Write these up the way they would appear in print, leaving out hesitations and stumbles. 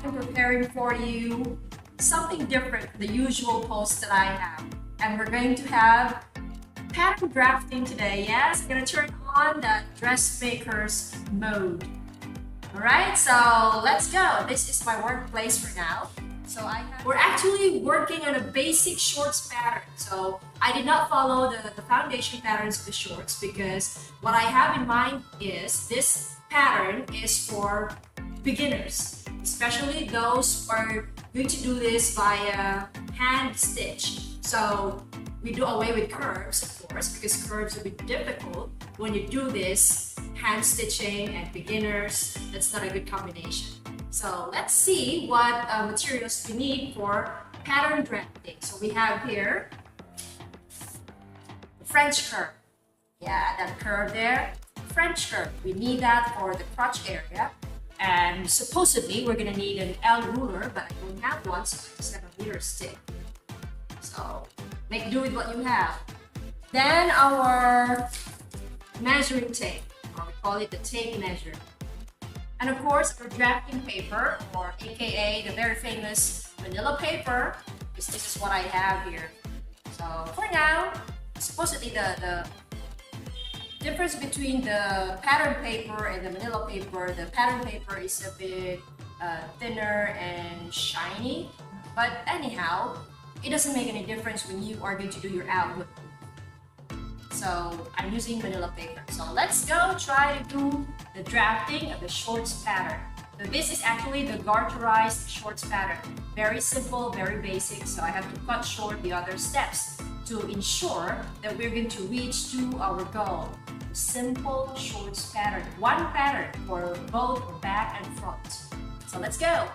I'm preparing for you something different from the usual posts that I have. And we're going to have pattern drafting today. Yes, I'm going to turn on the dressmaker's mode. Alright, so let's go. This is my workplace for now. We're actually working on a basic shorts pattern. So I did not follow the foundation patterns of the shorts because what I have in mind is this pattern is for beginners, especially those who are going to do this via hand stitch. So we do away with curves, of course, because curves will be difficult when you do this hand stitching and beginners. That's not a good combination. So let's see what materials we need for pattern drafting. So we have here the French curve. Yeah, that curve there. French curve. We need that for the crotch area. And supposedly we're gonna need an L ruler, but I don't have one, so I just have a meter stick. So make do with what you have. Then our measuring tape, or we call it the tape measure. And of course, our drafting paper, or aka the very famous Manila paper, because this is what I have here. So for now, supposedly the difference between the pattern paper and the Manila paper, the pattern paper is a bit thinner and shiny. But anyhow, it doesn't make any difference when you are going to do your output. So I'm using Manila paper. So let's go try to do the drafting of the shorts pattern. So this is actually the garterized shorts pattern. Very simple, very basic. So I have to cut short the other steps to ensure that we're going to reach to our goal. Simple shorts pattern. One pattern for both back and front. So let's go.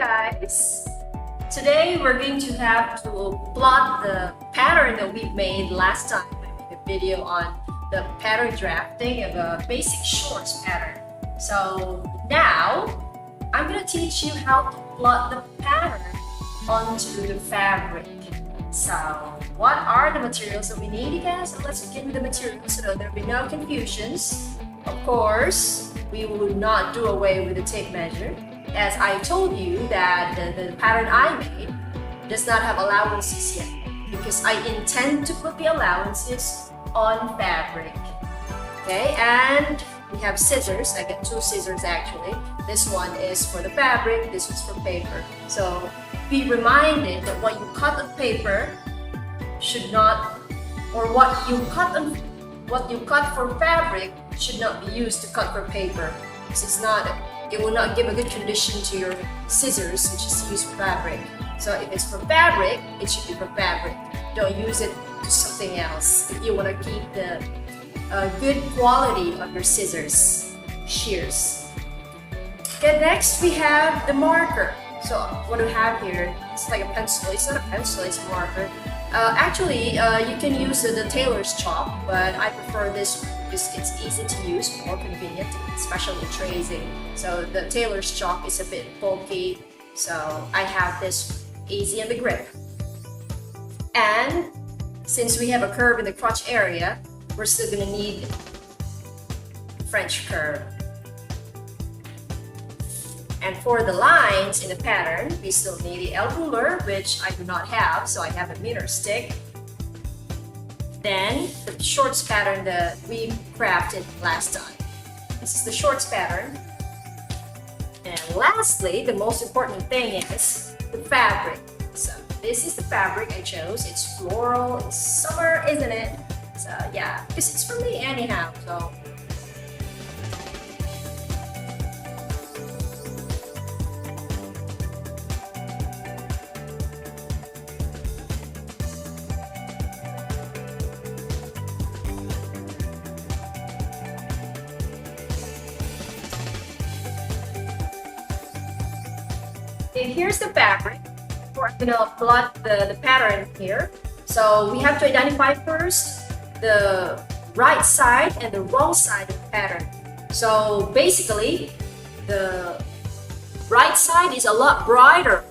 guys! Today we're going to have to plot the pattern that we made last time. I made a video on the pattern drafting of a basic shorts pattern. So now I'm going to teach you how to plot the pattern onto the fabric. So what are the materials that we need again? So let's begin with the materials so that there will be no confusions. Of course, we will not do away with the tape measure. As I told you that the pattern I made does not have allowances yet because I intend to put the allowances on fabric. Okay, and we have scissors. I got two scissors actually. This one is for the fabric, this one's for paper. So be reminded that what you cut on paper should not, or what you cut for fabric should not be used to cut for paper. This is not, it will not give a good condition to your scissors, which is used for fabric. So if it's for fabric, it should be for fabric. Don't use it to something else if you want to keep the good quality of your scissors, shears. Okay, next we have the marker. So what we have here, it's like a pencil. It's not a pencil, it's a marker. Actually, you can use the tailor's chalk, but I prefer this because it's easy to use, more convenient, especially tracing. So the tailor's chalk is a bit bulky, so I have this easy on the grip. And since we have a curve in the crotch area, we're still gonna need French curve. And for the lines in the pattern, we still need the L ruler, which I do not have, so I have a meter stick. Then the shorts pattern that we crafted last time. This is the shorts pattern. And lastly, the most important thing is the fabric. So this is the fabric I chose. It's floral, it's summer, isn't it? So yeah, because it's for me anyhow, so. Okay, here's the fabric. We're gonna plot the pattern here. So we have to identify first the right side and the wrong side of the pattern. So basically, the right side is a lot brighter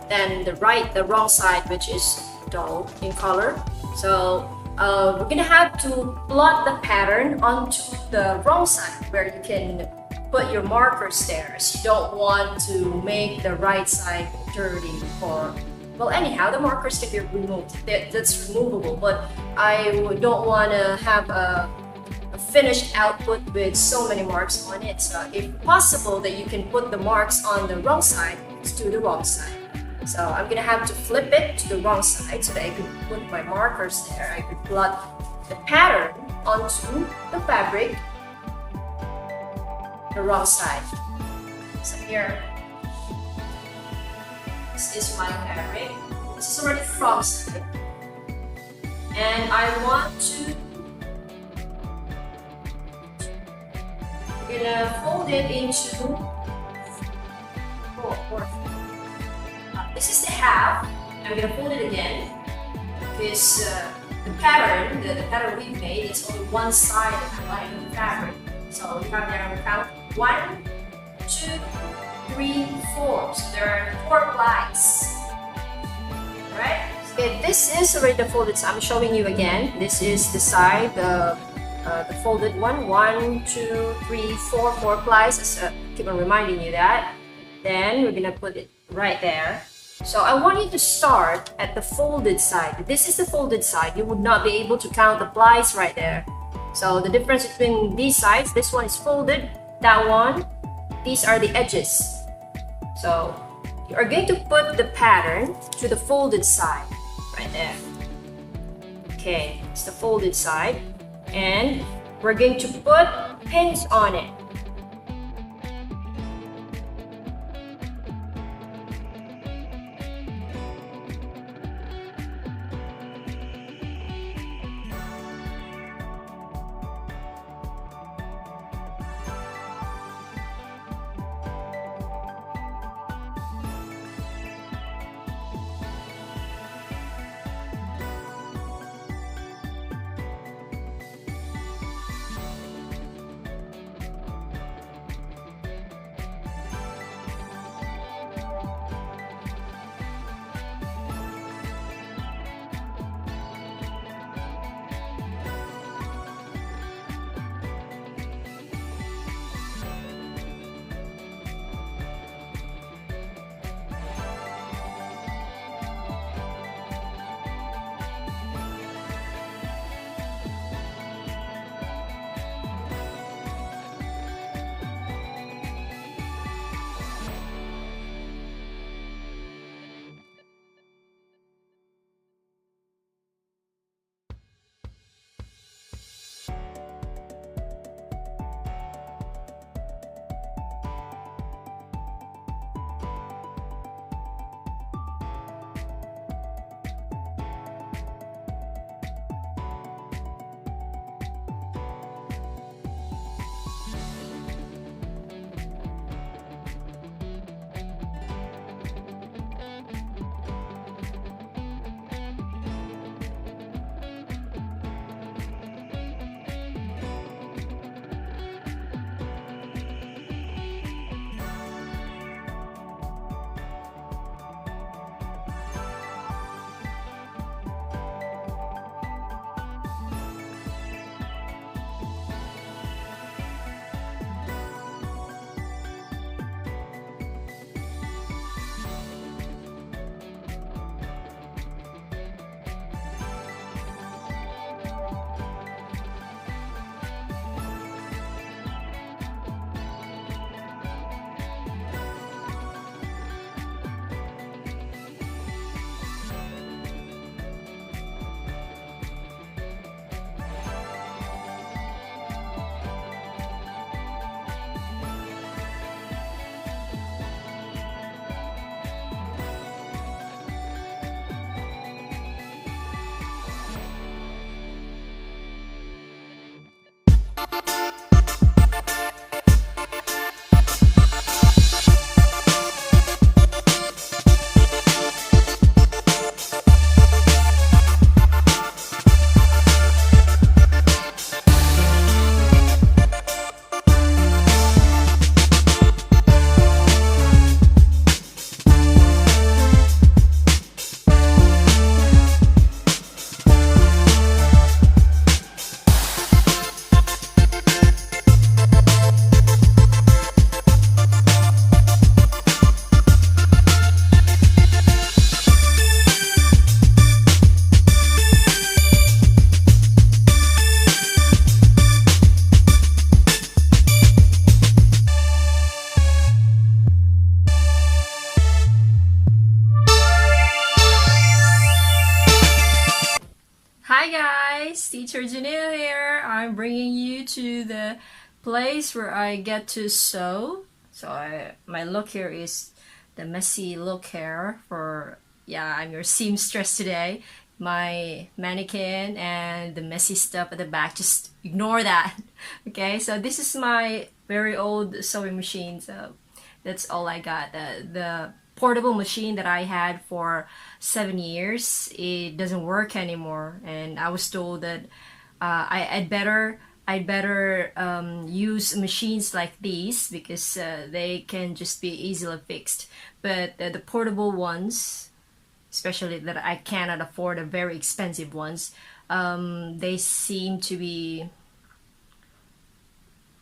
than the wrong side, which is dull in color. So we're gonna have to plot the pattern onto the wrong side where you can put your markers there, as you don't want to make the right side dirty for, well, anyhow, the markers can be removed. That's removable, but I don't want to have a finished output with so many marks on it. So if possible that you can put the marks on the wrong side, let's do the wrong side. So I'm gonna have to flip it to the wrong side so that I could put my markers there. I could plot the pattern onto the fabric, the wrong side. So here, this is my fabric. This is already the wrong side. And I want to, we're gonna fold it into four. This is the half. I'm gonna fold it again because the pattern we made is only one side of the line of the fabric. So we have there, we count 1, 2, 3, 4. So there are 4 plies. Alright? Okay, this is already the folded side. I'm showing you again. This is the side, the folded one. 1, 2, 3, 4, 4 plies. Just, keep on reminding you that. Then we're gonna put it right there. So I want you to start at the folded side. This is the folded side. You would not be able to count the plies right there. So the difference between these sides, this one is folded, that one, these are the edges. So you are going to put the pattern to the folded side, right there. Okay, it's the folded side. And we're going to put pins on it. Hi guys, Teacher Janelle here. I'm bringing you to the place where I get to sew. My look here is the messy look here for, yeah, I'm your seamstress today. My mannequin and the messy stuff at the back, just ignore that. Okay, so this is my very old sewing machine, so that's all I got. The portable machine that I had for 7 years, it doesn't work anymore, and I was told that I'd better use machines like these because they can just be easily fixed. But the portable ones, especially that I cannot afford, the very expensive ones, they seem to be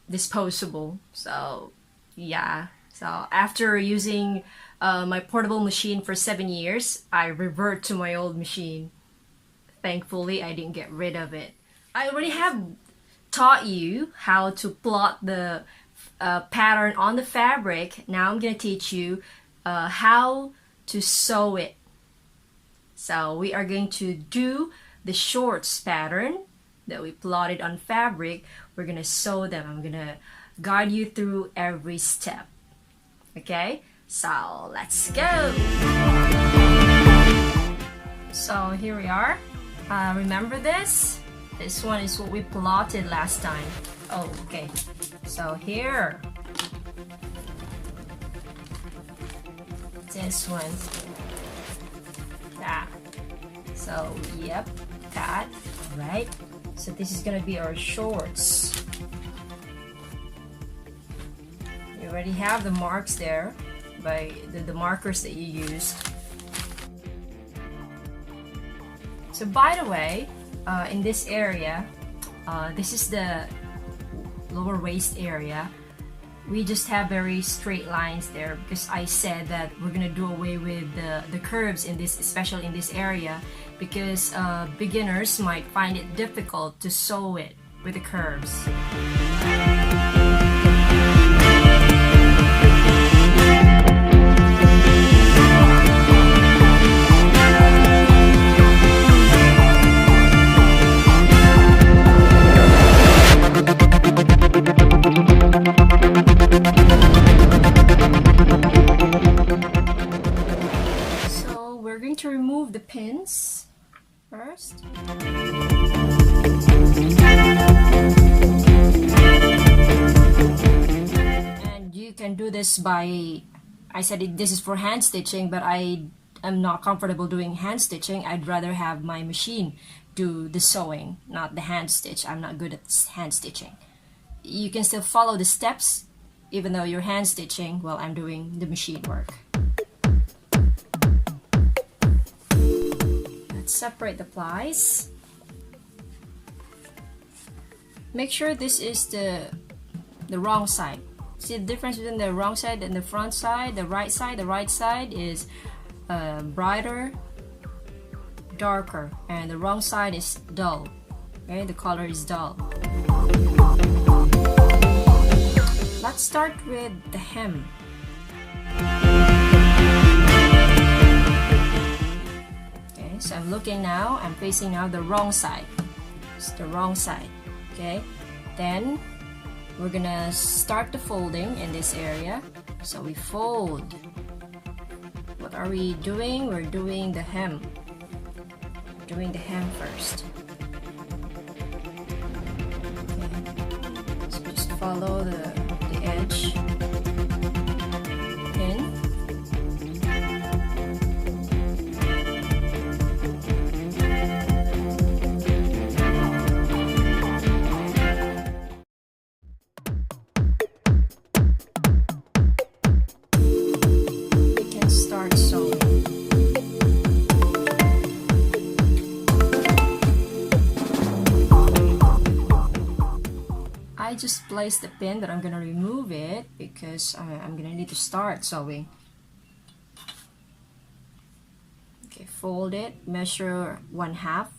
disposable. So yeah, so after using my portable machine for 7 years, I revert to my old machine. Thankfully, I didn't get rid of it. I already have taught you how to plot the pattern on the fabric. Now I'm gonna teach you how to sew it. So we are going to do the shorts pattern that we plotted on fabric. We're gonna sew them. I'm gonna guide you through every step. Okay, so let's go. So here we are. Remember this? This one is what we plotted last time. Oh, okay. So here, this one. That. So yep, that. Right. So this is gonna be our shorts. You already have the marks there by the markers that you used. So by the way, in this area, this is the lower waist area. We just have very straight lines there because I said that we're gonna do away with the curves in this, especially in this area, because beginners might find it difficult to sew it with the curves. So we're going to remove the pins first. And you can do this by, I said this is for hand stitching, but I am not comfortable doing hand stitching. I'd rather have my machine do the sewing, not the hand stitch. I'm not good at hand stitching. You can still follow the steps even though you're hand stitching while I'm doing the machine work. Let's separate the plies. Make sure this is the wrong side. See the difference between the wrong side and the front side? The right side is brighter, darker, and the wrong side is dull. Okay, the color is dull. Let's start with the hem. Okay, so I'm looking now, I'm facing now the wrong side. It's the wrong side. Okay, then we're gonna start the folding in this area. So we fold. What are we doing? We're doing the hem. Doing the hem first. Okay. So just follow the edge pin. We can start sewing. I just placed the pin, but I'm gonna remove it because I'm gonna need to start sewing. Okay, fold it, measure 1/2,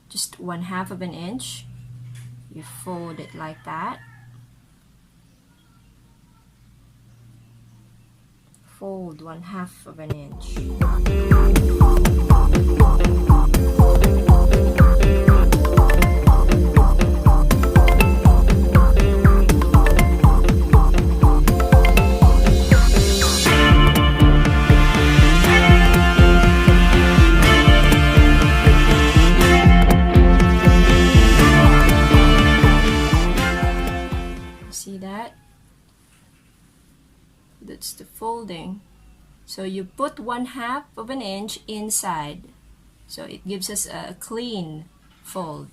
just 1/2 of an inch. You fold it like that. Fold 1/2 of an inch. So you put 1/2 of an inch inside. So it gives us a clean fold.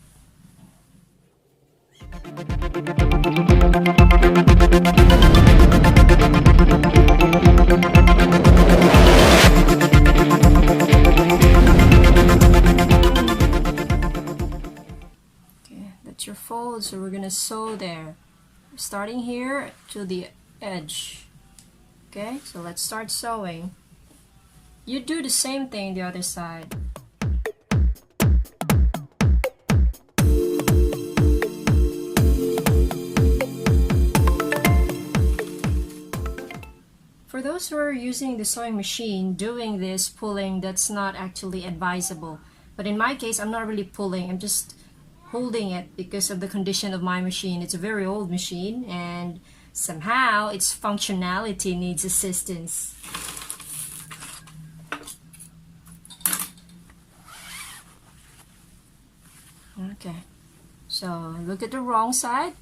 Okay, that's your fold. So we're gonna sew there, starting here to the edge. Okay, so let's start sewing. You do the same thing the other side. For those who are using the sewing machine, doing this pulling, that's not actually advisable. But in my case, I'm not really pulling, I'm just holding it because of the condition of my machine. It's a very old machine and somehow its functionality needs assistance. Okay, so look at the wrong side.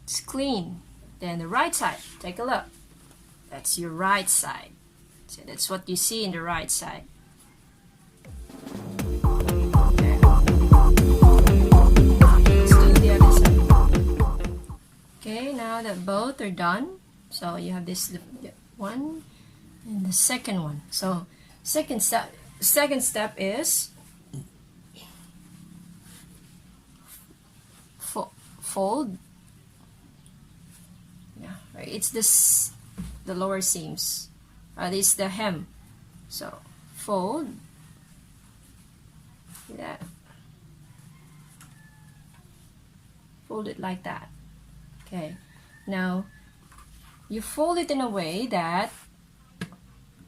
It's clean. Then the right side, take a look. That's your right side. So that's what you see in the right side. Okay. Let's do the other side. Okay, now that both are done, so you have this one and the second one. So second step is fold. Yeah, right. It's this. The lower seams. This is the hem. So fold. Yeah. Fold it like that. Okay. Now you fold it in a way that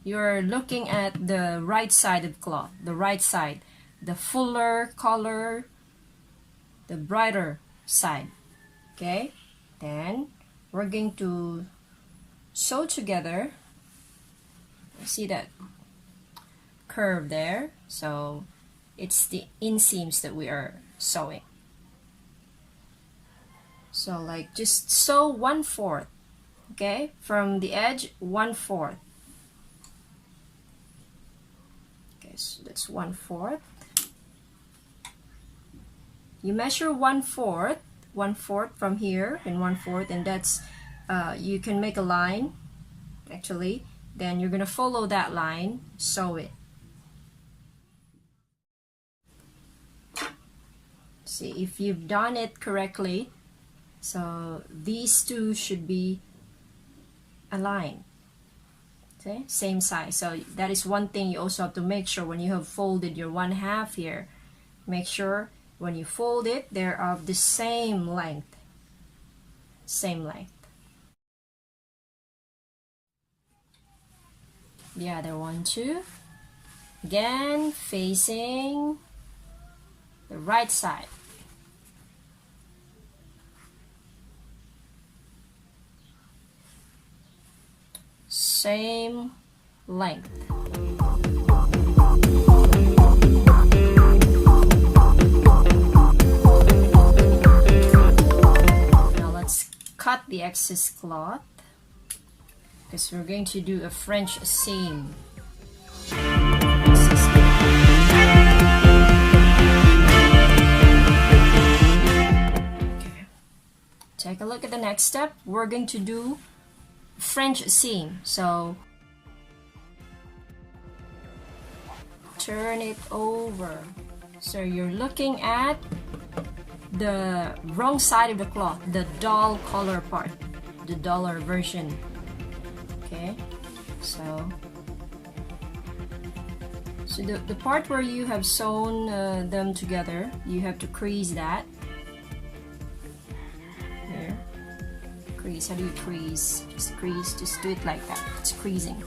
you're looking at the right side of the cloth. The right side. The fuller color. The brighter side. Okay. Then we're going to sew together. See that curve there? So it's the inseams that we are sewing. So like just sew 1/4, okay? From the edge, 1/4. Okay, so that's 1/4. You measure 1/4 from here and 1/4, and that's you can make a line actually, then you're gonna follow that line, sew it. See if you've done it correctly. So these two should be aligned, okay, same size. So that is one thing you also have to make sure when you have folded your 1/2 here. Make sure when you fold it, they're of the same length. Same length. The other one too. Again, facing the right side. Same length. Now let's cut the excess cloth, because we're going to do a French seam. Okay. Take a look at the next step. We're going to do French seam. So turn it over. So you're looking at the wrong side of the cloth, the dull color part, the duller version. Okay, so the part where you have sewn them together, you have to crease that. Here, crease. How do you crease? Just crease. Just do it like that. It's creasing.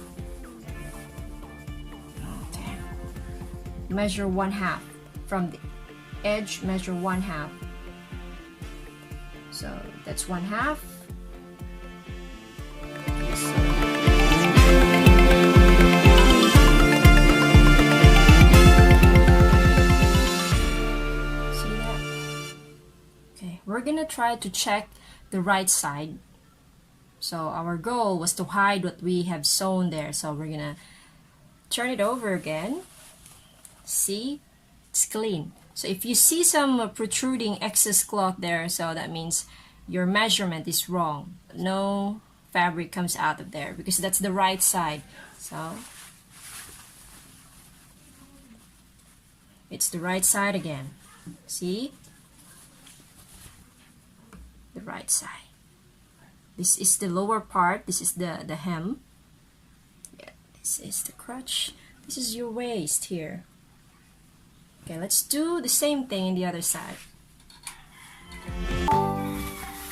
Okay. Measure 1/2 from the edge. Measure 1/2. So that's 1/2. We're gonna try to check the right side. So our goal was to hide what we have sewn there. So we're gonna turn it over again. See, it's clean. So if you see some protruding excess cloth there, so that means your measurement is wrong. No fabric comes out of there because that's the right side. So it's the right side again. See? The right side. This is the lower part. This is the hem. Yeah, this is the crotch. This is your waist here. Okay, let's do the same thing in the other side.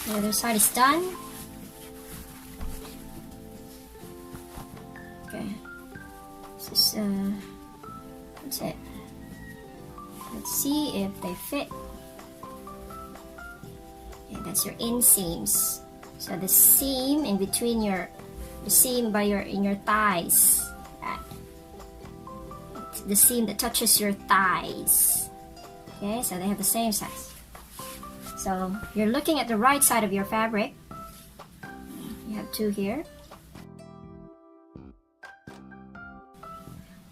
The other side is done. Okay, this is that's it. Let's see if they fit. Okay, that's your inseams. So the seam in between the seam by in your thighs. The seam that touches your thighs. Okay, so they have the same size. So you're looking at the right side of your fabric. You have two here.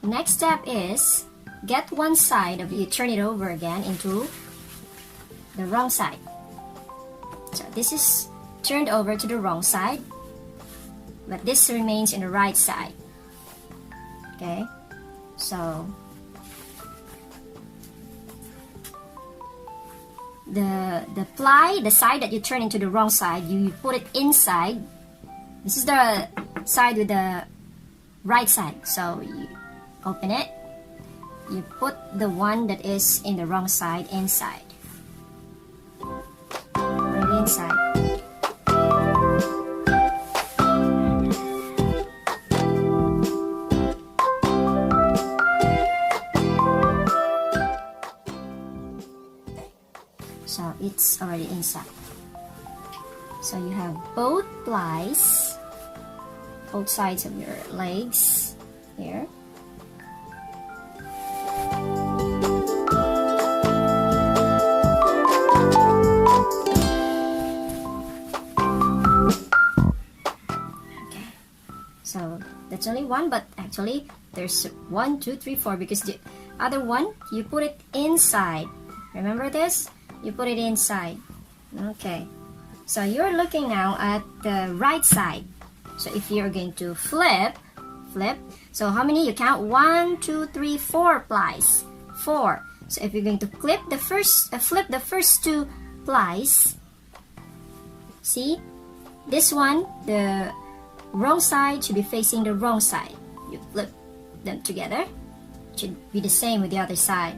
Next step is get one side of you turn it over again into the wrong side. So this is turned over to the wrong side, but this remains in the right side. Okay, so the ply, the side that you turn into the wrong side, you put it inside. This is the side with the right side, so you open it, you put the one that is in the wrong side inside. Put it inside. So it's already inside. So you have both plies, both sides of your legs here. Okay, so that's only one, but actually there's 1, 2, 3, 4 because the other one you put it inside. Remember this? You put it inside. Okay, so you're looking now at the right side. So if you're going to flip, so how many? You count 1, 2, 3, 4 plies. 4. So if you're going to flip the first two plies, see, this one, the wrong side should be facing the wrong side. You flip them together. It should be the same with the other side.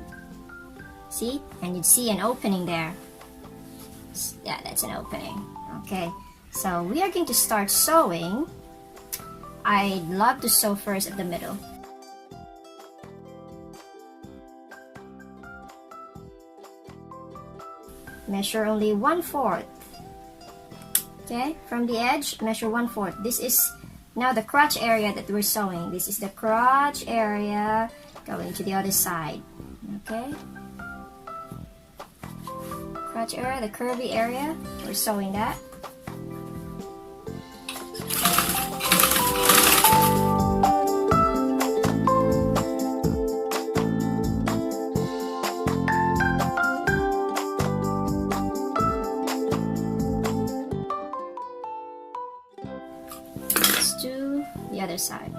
See, and you'd see an opening there. Yeah, that's an opening. Okay, so we are going to start sewing. I'd love to sew first at the middle. Measure only 1/4. Okay, from the edge, measure 1/4. This is now the crotch area that we're sewing. This is the crotch area going to the other side. Okay. Crotch area, the curvy area, we're sewing that. Let's do the other side.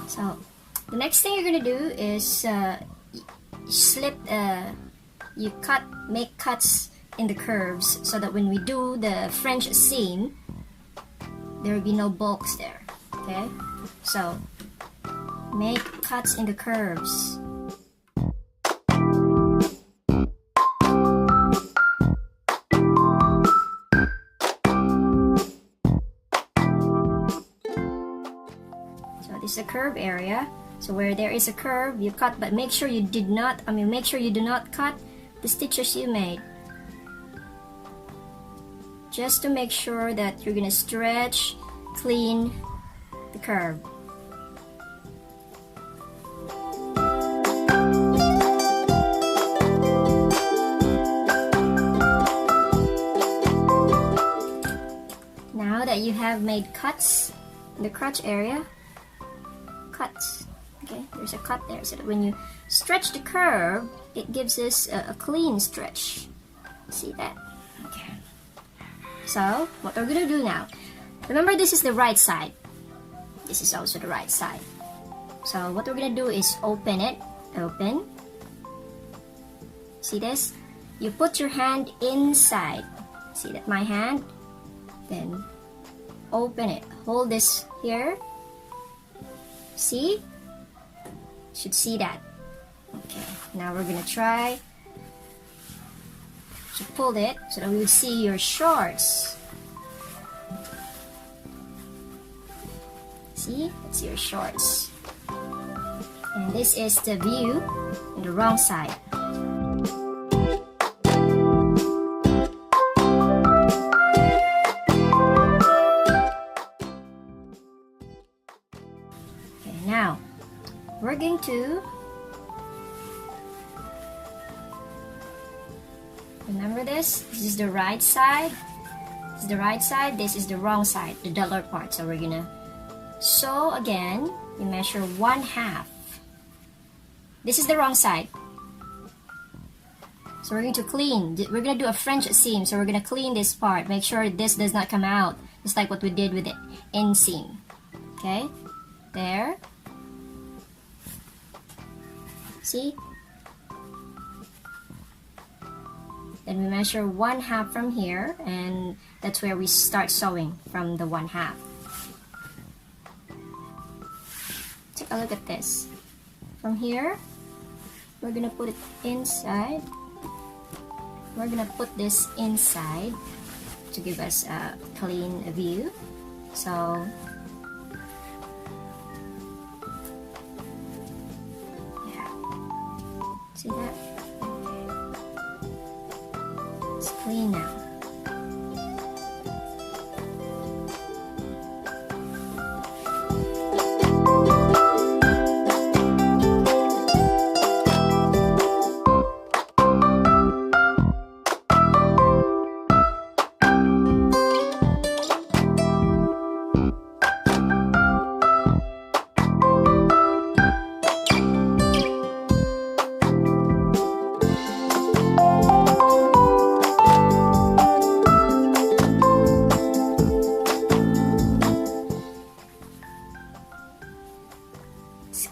So the next thing you're gonna do is make cuts in the curves so that when we do the French seam, there will be no bulks there. Okay, so make cuts in the curves. So this is a curve area. So where there is a curve, you cut, but make sure you do not cut the stitches you made. Just to make sure that you're gonna stretch, clean the curve. Now that you have made cuts in the crotch area, cuts. Okay, there's a cut there, so that when you stretch the curve, it gives us a clean stretch. See that? Okay. So, what we're gonna do now, remember this is the right side. This is also the right side. So, what we're gonna do is open it. Open. See this? You put your hand inside. See that? My hand. Then, open it. Hold this here. See? Should see that. Okay, now we're gonna try to pull it so that we would see your shorts. See? That's your shorts. And this is the view on the wrong side. Okay, now we're going to remember this. This is the right side. This is the right side. This is the wrong side, the duller part. So we're gonna sew again. You measure 1/2. This is the wrong side. So we're going to clean. We're gonna do a French seam. So we're gonna clean this part. Make sure this does not come out. Just like what we did with the inseam. Okay, there. See? Then we measure 1/2 from here, and that's where we start sewing, from the 1/2. Take a look at this. From here, we're gonna put it inside. We're gonna put this inside to give us a clean view. So, see that? Okay. It's clean now.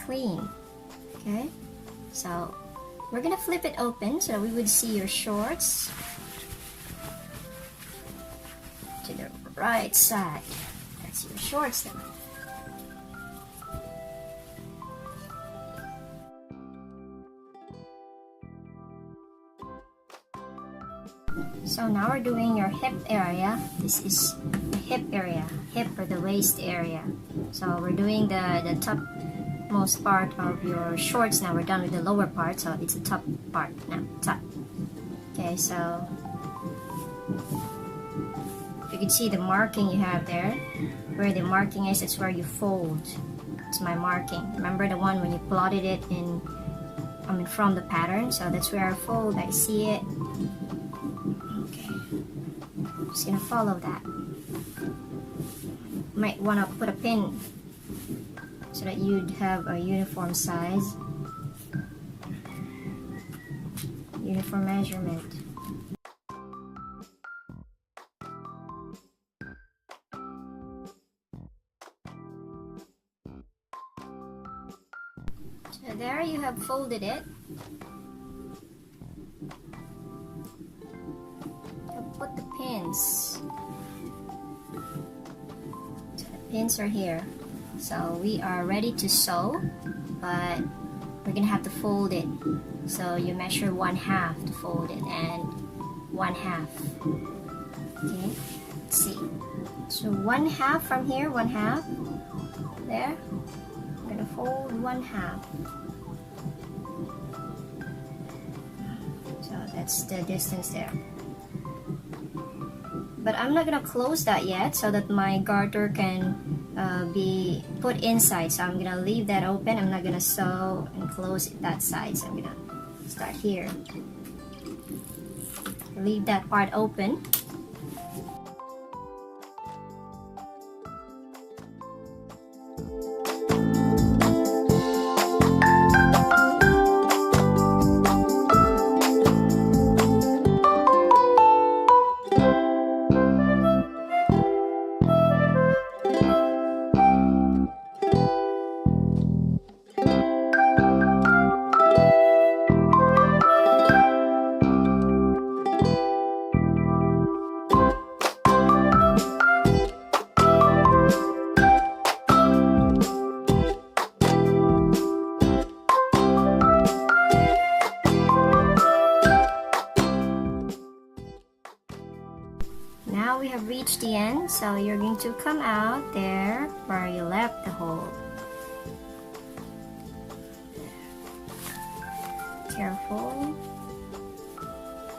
Clean. Okay, so we're gonna flip it open so that we would see your shorts to the right side. That's your shorts then. So now we're doing your hip area. This is the hip area, hip or the waist area. So we're doing the top most part of your shorts now. We're done with the lower part, so it's the top part now. Top. Okay, so you can see the marking you have there. Where the marking is, it's where you fold. It's my marking. Remember the one when you plotted it in, from the pattern? So that's where I fold. I see it. Okay, I'm just gonna follow that. Might wanna put a pin so that you'd have a uniform size, uniform measurement. So there you have folded it. pins. So the pins are here. So we are ready to sew, but we're gonna have to fold it. So you measure 1/2 to fold it and 1/2. Okay, let's see. So 1/2 from here, 1/2 there. I'm gonna fold 1/2. So that's the distance there. But I'm not gonna close that yet so that my garter can be put inside. So I'm gonna leave that open. I'm not gonna sew and close that side. So I'm gonna start here. Leave that part open. Now we have reached the end, so you're going to come out there where you left the hole. Careful,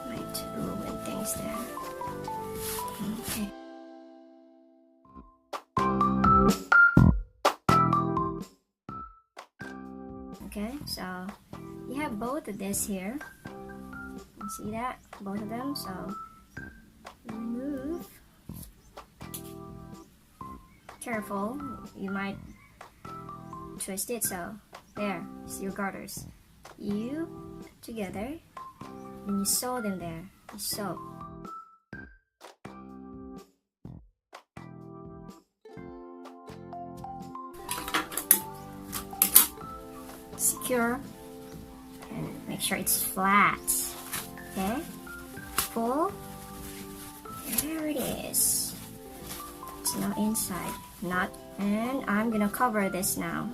might ruin things there. Okay. Okay, so you have both of this here. You see that? Both of them, so remove. Careful, you might twist it. So there, it's your garters. You together, and you sew them there. You sew. Secure and make sure it's flat. Okay, pull. There it is. It's now inside. Not, and I'm gonna cover this now.